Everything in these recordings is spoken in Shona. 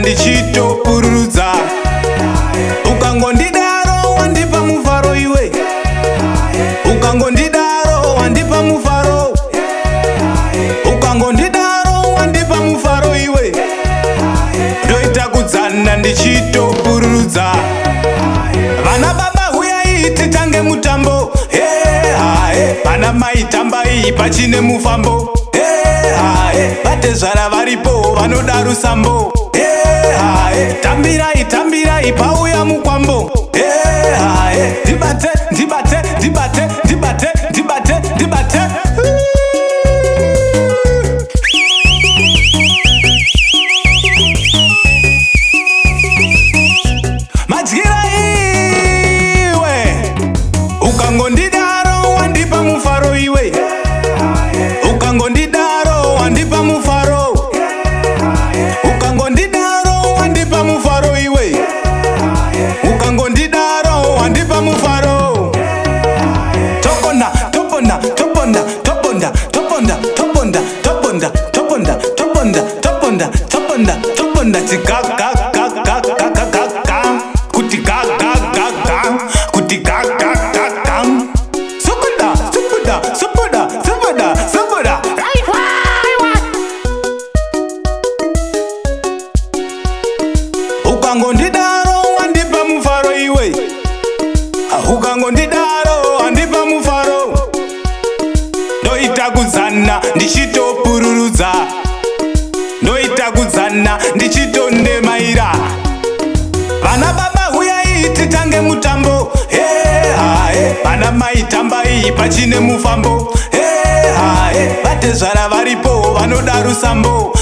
ndichitopururudza. Ukangondidaro wandipa mufaro iwe, ukangondidaro wandipa mufaro, ukangondidaro wandipa mufaro iwe, ndoita kudzana ndichitopururudza. Vana baba huyai titange mutambo, vana mai tambai pachine mufambo, vatezvara varipo vanoda rusambo, tambirai tambirai pauya mukwambo, ndibate ndibate ndibate ndibate ndibate ndibate. Madyira iwe, ukangondidaro wandipa mufaro iwe, ukangondidaro wandipa mufaro, ukangondidaro wandipa mufaro iwe, ukangondidaro wandipa mufaro. Toponda toponda toponda toponda toponda toponda toponda toponda toponda toponda toponda toponda tigaga gaga gaga gaga kuti gaga gaga kuti gaga gaga sukuda sukuda sukuda sukuda sukuda. Ukangondidaro wandipa mufaro iwe, ukangondidaro wandipa mufaro, ndoita kudzana ndichitopururudza, ndoita kudzana ndichitondemaira. Vana baba huyai titange mutambo, vana mai tambai pachine mufambo, vatezvara varipo vanoda rusambo,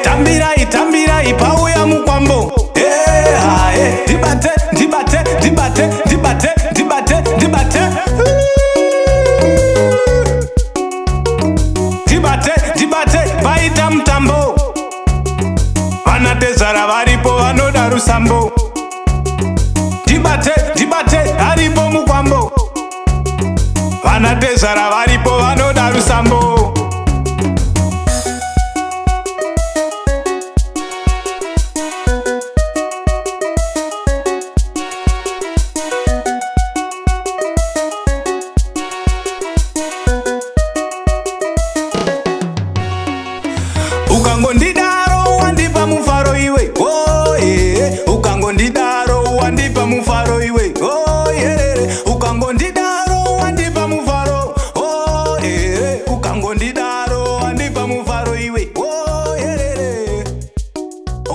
tambirai tambirai pauya mukwambo, ndibate ndibate ndibate ndibate ndibate ndibate ndibate ndibate vaita mutambo, vanatezvara varipo vanoda rusambo, ndibate ndibate aripo mukwambo, vanatezvara varipo vanoda rusambo. Ukangondidaro wandipa mufaro iwe, ukangondidaro wandipa mufaro iwe, ukangondidaro wandipa mufaro, ukangondidaro wandipa mufaro iwe,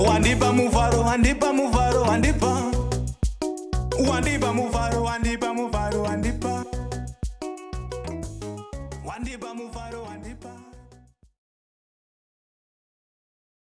wandipa mufaro wandipa mufaro wandipa wandipa mufaro wandipa mufaro wandipa wandipa mufaro wandipa.